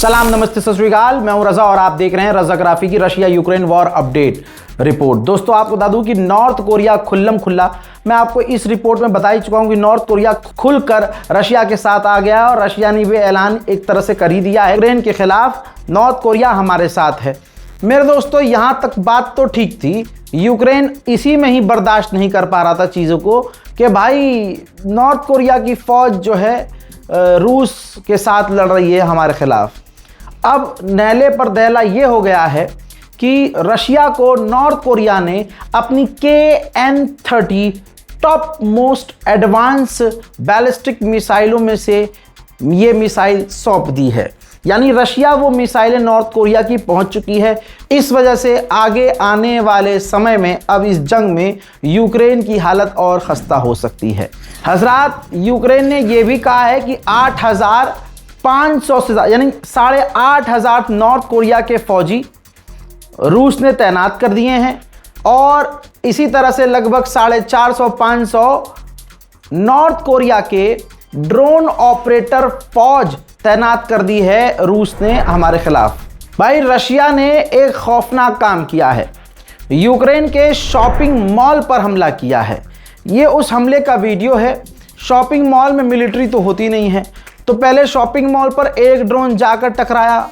सलाम, नमस्ते, सत श्री अकाल। मैं हूं रजा और आप देख रहे हैं रजाग्राफी की Russia Ukraine war update report. दोस्तों, आपको बता दूं कि नॉर्थ कोरिया खुल्लम खुल्ला, मैं आपको इस रिपोर्ट में बता ही चुका हूं कि नॉर्थ कोरिया खुलकर रशिया के साथ आ गया और रशिया ने भी ऐलान एक तरह से कर ही दिया है यूक्रेन के खिलाफ नॉर्थ कोरिया हमारे साथ है। मेरे दोस्तों, यहां तक बात तो ठीक थी, यूक्रेन इसी में ही बर्दाश्त नहीं कर पा रहा था चीज़ों को कि भाई नॉर्थ कोरिया की फौज जो है रूस के साथ लड़ रही है हमारे खिलाफ। अब नहले पर दहला ये हो गया है कि रशिया को नॉर्थ कोरिया ने अपनी KN-30 top most advance ballistic मिसाइलों में से ये मिसाइल सौंप दी है। यानी रशिया वो मिसाइलें नॉर्थ कोरिया की पहुंच चुकी है। इस वजह से आगे आने वाले समय में अब इस जंग में यूक्रेन की हालत और खस्ता हो सकती है। हजरात, यूक्रेन ने यह भी कहा है कि 8,500 से ज़्यादा यानी 8,500 नॉर्थ कोरिया के फौजी रूस ने तैनात कर दिए हैं और इसी तरह से लगभग 450-500 नॉर्थ कोरिया के ड्रोन ऑपरेटर फौज तैनात कर दी है रूस ने हमारे खिलाफ। भाई, रशिया ने एक खौफनाक काम किया है, यूक्रेन के शॉपिंग मॉल पर हमला किया है। ये उस हमले का वीडियो है। शॉपिंग मॉल में मिलिट्री तो होती नहीं है, तो पहले शॉपिंग मॉल पर एक ड्रोन जाकर टकराया।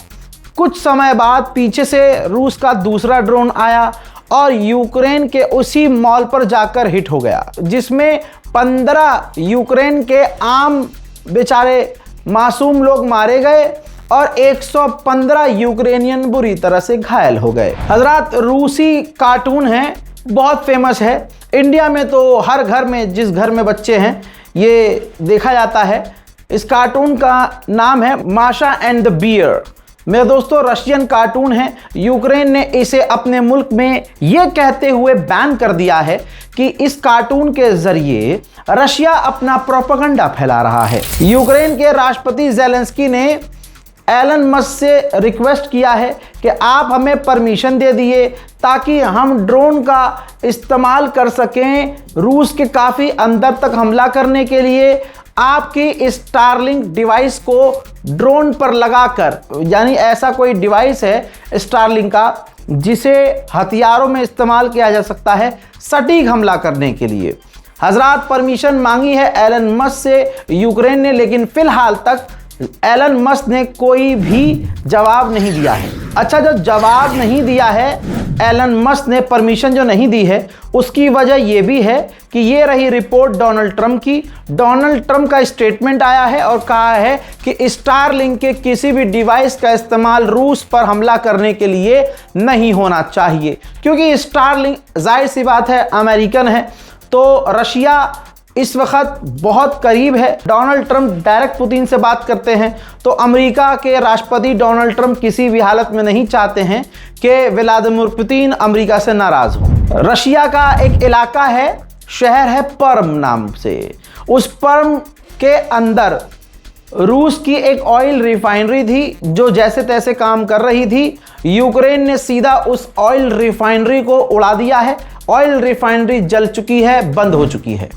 कुछ समय बाद पीछे से रूस का दूसरा ड्रोन आया और यूक्रेन के उसी मॉल पर जाकर हिट हो गया, जिसमें 15 यूक्रेन के आम बेचारे मासूम लोग मारे गए और 115 यूक्रेनियन बुरी तरह से घायल हो गए। हजरात, रूसी कार्टून है, बहुत फेमस है। इंडिया में तो हर घर में, जिस घर में बच्चे हैं, ये देखा जाता है। इस कार्टून का नाम है माशा एंड द बियर। मेरे दोस्तों, रशियन कार्टून है। यूक्रेन ने इसे अपने मुल्क में यह कहते हुए बैन कर दिया है कि इस कार्टून के जरिए रशिया अपना प्रोपेगेंडा फैला रहा है। यूक्रेन के राष्ट्रपति ज़ेलेंस्की ने एलन मस्क से रिक्वेस्ट किया है कि आप हमें परमिशन दे दिए ताकि हम ड्रोन का इस्तेमाल कर सकें रूस के काफ़ी अंदर तक हमला करने के लिए। आपकी स्टारलिंक डिवाइस को ड्रोन पर लगाकर, यानी ऐसा कोई डिवाइस है स्टारलिंक का जिसे हथियारों में इस्तेमाल किया जा सकता है सटीक हमला करने के लिए। हजरात, परमिशन मांगी है एलन मस्क से यूक्रेन ने, लेकिन फिलहाल तक एलन मस्क ने कोई भी जवाब नहीं दिया है। अच्छा, जो जवाब नहीं दिया है एलन मस्क ने, परमिशन जो नहीं दी है, उसकी वजह यह भी है कि ये रही रिपोर्ट डोनाल्ड ट्रंप की। डोनाल्ड ट्रंप का स्टेटमेंट आया है और कहा है कि स्टारलिंक के किसी भी डिवाइस का इस्तेमाल रूस पर हमला करने के लिए नहीं होना चाहिए, क्योंकि स्टारलिंक जाहिर सी बात है अमेरिकन है, तो रशिया इस वक्त बहुत करीब है। डोनाल्ड ट्रंप डायरेक्ट पुतिन से बात करते हैं, तो अमेरिका के राष्ट्रपति डोनाल्ड ट्रंप किसी भी हालत में नहीं चाहते हैं कि व्लादिमीर पुतिन अमेरिका से नाराज हो। रशिया का एक इलाका है, शहर है पर्म नाम से। उस पर्म के अंदर रूस की एक ऑयल रिफाइनरी थी जो जैसे तैसे काम कर रही थी। यूक्रेन ने सीधा उस ऑयल रिफाइनरी को उड़ा दिया है। ऑयल रिफाइनरी जल चुकी है, बंद हो चुकी है।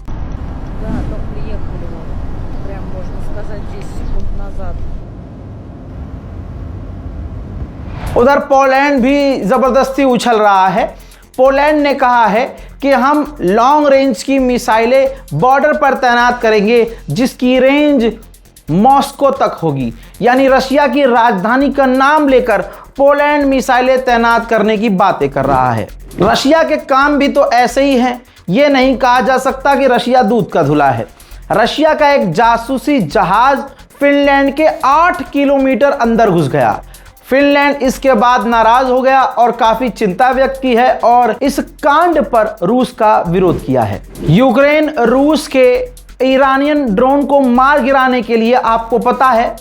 उधर पोलैंड भी जबरदस्ती उछल रहा है। पोलैंड ने कहा है कि हम लॉन्ग रेंज की मिसाइलें बॉर्डर पर तैनात करेंगे जिसकी रेंज मॉस्को तक होगी। यानी रशिया की राजधानी का नाम लेकर पोलैंड मिसाइलें तैनात करने की बातें कर रहा है। रशिया के काम भी तो ऐसे ही हैं। ये नहीं कहा जा सकता कि रशिया दूध का धुला है। रशिया का एक जासूसी जहाज फिनलैंड के 8 किलोमीटर अंदर घुस गया। फिनलैंड इसके बाद नाराज हो गया और काफी चिंता व्यक्त की है और इस कांड पर रूस का विरोध किया है। यूक्रेन रूस के ईरानियन ड्रोन को मार गिराने के लिए, आपको पता है,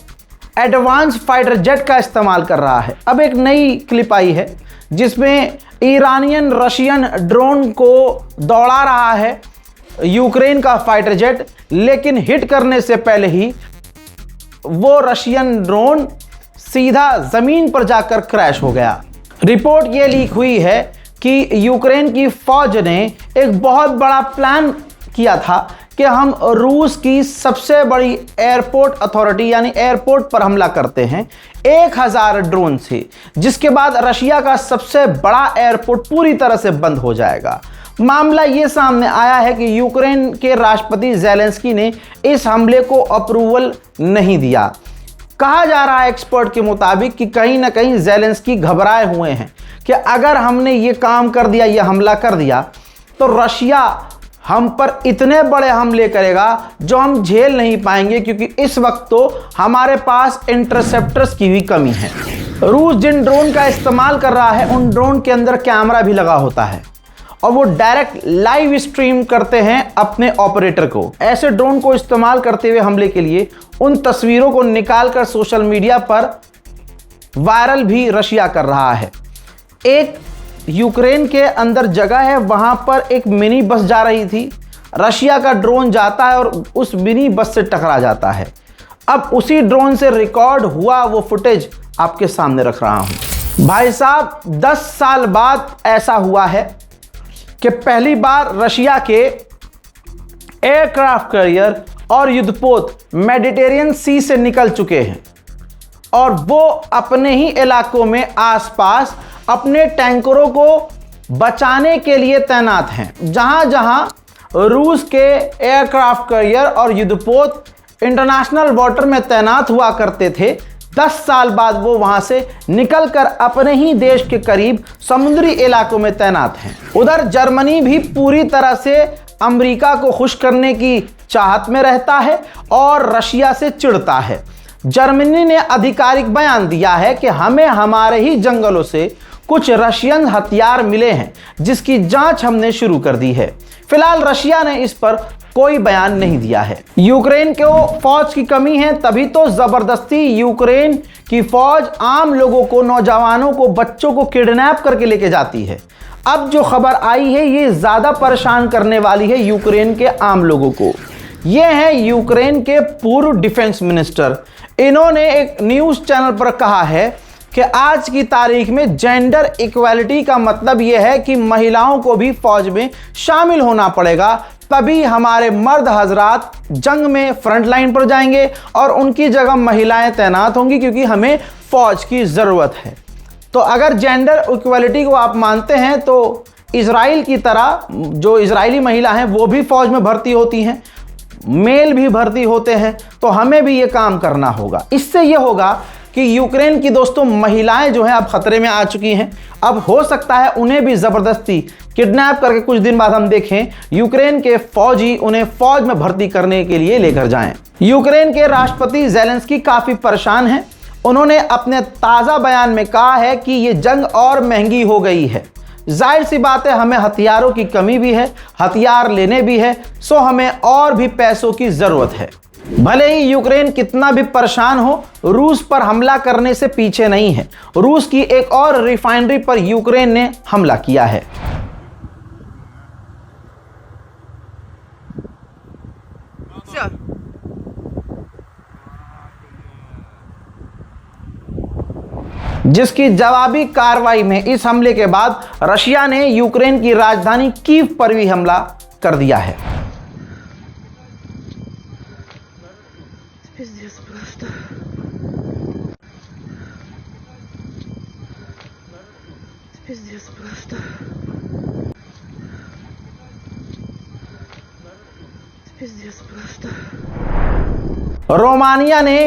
एडवांस फाइटर जेट का इस्तेमाल कर रहा है। अब एक नई क्लिप आई है जिसमें ईरानियन रशियन ड्रोन को दौड़ा रहा है यूक्रेन का फाइटर जेट, लेकिन हिट करने से पहले ही वो रशियन ड्रोन सीधा जमीन पर जाकर क्रैश हो गया। रिपोर्ट ये लीक हुई है कि यूक्रेन की फौज ने एक बहुत बड़ा प्लान किया था कि हम रूस की सबसे बड़ी एयरपोर्ट अथॉरिटी यानी एयरपोर्ट पर हमला करते हैं 1000 ड्रोन से, जिसके बाद रशिया का सबसे बड़ा एयरपोर्ट पूरी तरह से बंद हो जाएगा। मामला यह सामने आया है कि यूक्रेन के राष्ट्रपति ज़ेलेंस्की ने इस हमले को अप्रूवल नहीं दिया। कहा जा रहा है एक्सपर्ट के मुताबिक कि कहीं ना कहीं ज़ेलेंस्की घबराए हुए हैं कि अगर हमने ये काम कर दिया, ये हमला कर दिया, तो रशिया हम पर इतने बड़े हमले करेगा जो हम झेल नहीं पाएंगे, क्योंकि इस वक्त तो हमारे पास इंटरसेप्टर्स की भी कमी है। रूस जिन ड्रोन का इस्तेमाल कर रहा है उन ड्रोन के अंदर कैमरा भी लगा होता है और वो डायरेक्ट लाइव स्ट्रीम करते हैं अपने ऑपरेटर को। ऐसे ड्रोन को इस्तेमाल करते हुए हमले के लिए उन तस्वीरों को निकालकर सोशल मीडिया पर वायरल भी रशिया कर रहा है। एक यूक्रेन के अंदर जगह है, वहां पर एक मिनी बस जा रही थी, रशिया का ड्रोन जाता है और उस मिनी बस से टकरा जाता है। अब उसी ड्रोन से रिकॉर्ड हुआ वो फुटेज आपके सामने रख रहा हूं। भाई साहब, 10 साल बाद ऐसा हुआ है कि पहली बार रशिया के एयरक्राफ्ट कैरियर और युद्धपोत मेडिटेरियन सी से निकल चुके हैं और वो अपने ही इलाकों में आसपास अपने टैंकरों को बचाने के लिए तैनात हैं। जहां जहां रूस के एयरक्राफ्ट कैरियर और युद्धपोत इंटरनेशनल वाटर में तैनात हुआ करते थे, 10 साल बाद वो वहां से निकलकर अपने ही देश के करीब समुद्री इलाकों में तैनात हैं। उधर जर्मनी भी पूरी तरह से अमेरिका को खुश करने की चाहत में रहता है और रशिया से चिढ़ता है। जर्मनी ने आधिकारिक बयान दिया है कि हमें हमारे ही जंगलों से कुछ रशियन हथियार मिले हैं, जिसकी जांच हमने शुरू कर दी है। फिलहाल रशिया ने इस पर कोई बयान नहीं दिया है। यूक्रेन को फौज की कमी है, तभी तो जबरदस्ती यूक्रेन की फौज आम लोगों को, नौजवानों को, बच्चों को किडनैप करके लेके जाती है। अब जो खबर आई है ये ज्यादा परेशान करने वाली है यूक्रेन के आम लोगों को। ये हैं यूक्रेन के पूर्व डिफेंस मिनिस्टर। इन्होंने एक न्यूज़ चैनल पर कहा है कि आज की तारीख में जेंडर इक्वालिटी का मतलब यह है कि महिलाओं को भी फौज में शामिल होना पड़ेगा, तभी हमारे मर्द हजरात जंग में फ्रंट लाइन पर जाएंगे और उनकी जगह महिलाएं तैनात होंगी, क्योंकि हमें फौज की ज़रूरत है। तो अगर जेंडर इक्वालिटी को आप मानते हैं तो इजराइल की तरह जो इजरायली महिला हैं वो भी फौज में भर्ती होती हैं, मेल भी भर्ती होते हैं, तो हमें भी ये काम करना होगा। इससे ये होगा कि यूक्रेन की दोस्तों महिलाएं जो हैं अब खतरे में आ चुकी हैं। अब हो सकता है उन्हें भी ज़बरदस्ती किडनैप करके कुछ दिन बाद हम देखें यूक्रेन के फौजी उन्हें फौज में भर्ती करने के लिए लेकर जाएं। यूक्रेन के राष्ट्रपति ज़ेलेंस्की काफ़ी परेशान हैं। उन्होंने अपने ताज़ा बयान में कहा है कि ये जंग और महंगी हो गई है। जाहिर सी बात है, हमें हथियारों की कमी भी है, हथियार लेने भी है, सो हमें और भी पैसों की ज़रूरत है। भले ही यूक्रेन कितना भी परेशान हो, रूस पर हमला करने से पीछे नहीं है। रूस की एक और रिफाइनरी पर यूक्रेन ने हमला किया है। जिसकी जवाबी कार्रवाई में इस हमले के बाद रशिया ने यूक्रेन की राजधानी कीव पर भी हमला कर दिया है। रोमानिया ने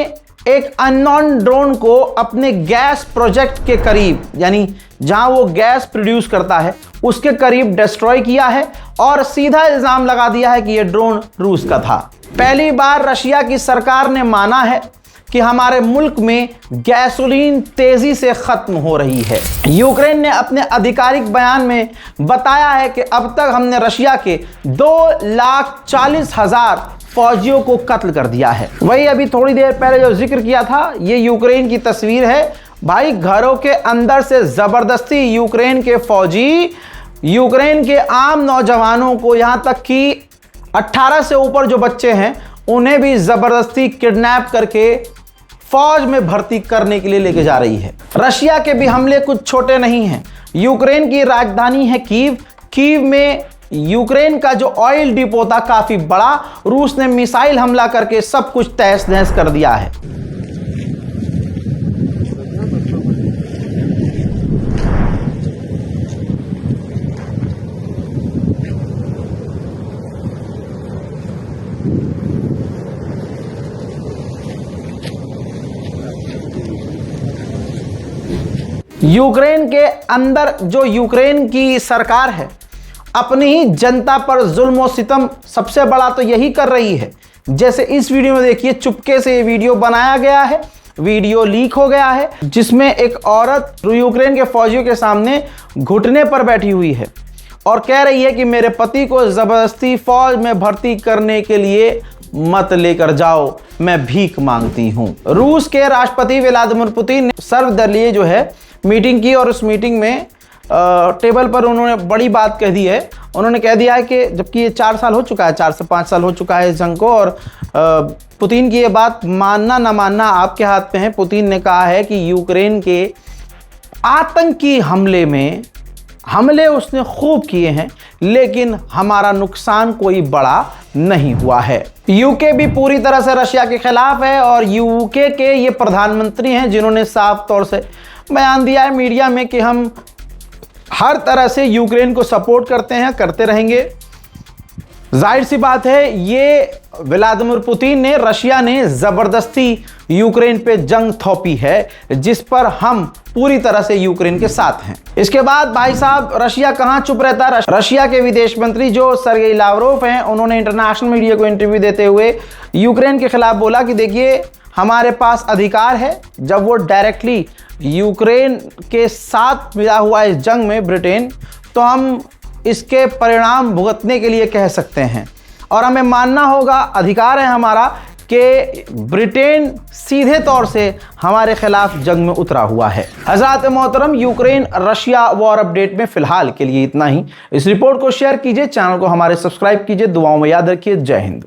एक अननोन ड्रोन को अपने गैस प्रोजेक्ट के करीब, यानी जहां वो गैस प्रोड्यूस करता है उसके करीब डिस्ट्रॉय किया है और सीधा इल्जाम लगा दिया है कि यह ड्रोन रूस का था। पहली बार रशिया की सरकार ने माना है कि हमारे मुल्क में गैसोलीन तेजी से खत्म हो रही है। यूक्रेन ने अपने आधिकारिक बयान में बताया है कि अब तक हमने रशिया के 2,40,000 फौजियों को कत्ल कर दिया है। वही अभी थोड़ी देर पहले जो जिक्र किया था, ये यूक्रेन की तस्वीर है। भाई, घरों के अंदर से जबरदस्ती यूक्रेन के फौजी यूक्रेन के आम नौजवानों को, यहां तक कि 18 से ऊपर जो बच्चे हैं उन्हें भी जबरदस्ती किडनैप करके फौज में भर्ती करने के लिए लेके जा रही है। रशिया के भी हमले कुछ छोटे नहीं हैं। यूक्रेन की राजधानी है कीव। कीव में यूक्रेन का जो ऑयल डिपो था काफी बड़ा, रूस ने मिसाइल हमला करके सब कुछ तहस नहस कर दिया है। यूक्रेन के अंदर जो यूक्रेन की सरकार है अपनी ही जनता पर जुल्म और सितम सबसे बड़ा तो यही कर रही है। जैसे इस वीडियो में देखिए, चुपके से ये वीडियो बनाया गया है, वीडियो लीक हो गया है, जिसमें एक औरत यूक्रेन के फौजियों के सामने घुटने पर बैठी हुई है और कह रही है कि मेरे पति को जबरदस्ती फौज में भर्ती करने के लिए मत लेकर जाओ, मैं भीख मांगती हूं। रूस के राष्ट्रपति व्लादिमीर पुतिन ने सर्वदलीय जो है मीटिंग की और उस मीटिंग में टेबल पर उन्होंने बड़ी बात कह दी है। उन्होंने कह दिया है कि जबकि ये 4 साल हो चुका है, 4 से 5 साल हो चुका है इस जंग को, और पुतिन की ये बात मानना ना मानना आपके हाथ में है। पुतिन ने कहा है कि यूक्रेन के आतंकी हमले उसने खूब किए हैं, लेकिन हमारा नुकसान कोई बड़ा नहीं हुआ है। यूके भी पूरी तरह से रशिया के खिलाफ है और यूके के ये प्रधानमंत्री हैं जिन्होंने साफ तौर से बयान दिया है मीडिया में कि हम हर तरह से यूक्रेन को सपोर्ट करते हैं, करते रहेंगे। जाहिर सी बात है, ये व्लादिमीर पुतिन ने, रशिया ने जबरदस्ती यूक्रेन पे जंग थोपी है, जिस पर हम पूरी तरह से यूक्रेन के साथ हैं। इसके बाद भाई साहब, रशिया कहां चुप रहता है। रशिया के विदेश मंत्री जो सर्गेई लावरोव हैं, उन्होंने इंटरनेशनल मीडिया को इंटरव्यू देते हुए यूक्रेन के खिलाफ बोला कि देखिए, हमारे पास अधिकार है, जब वो डायरेक्टली यूक्रेन के साथ मिला हुआ इस जंग में ब्रिटेन, तो हम इसके परिणाम भुगतने के लिए कह सकते हैं और हमें मानना होगा, अधिकार है हमारा कि ब्रिटेन सीधे तौर से हमारे खिलाफ जंग में उतरा हुआ है। हज़रात मोहतरम, यूक्रेन रशिया वॉर अपडेट में फिलहाल के लिए इतना ही। इस रिपोर्ट को शेयर कीजिए, चैनल को हमारे सब्सक्राइब कीजिए, दुआओं में याद रखिए। जय हिंद।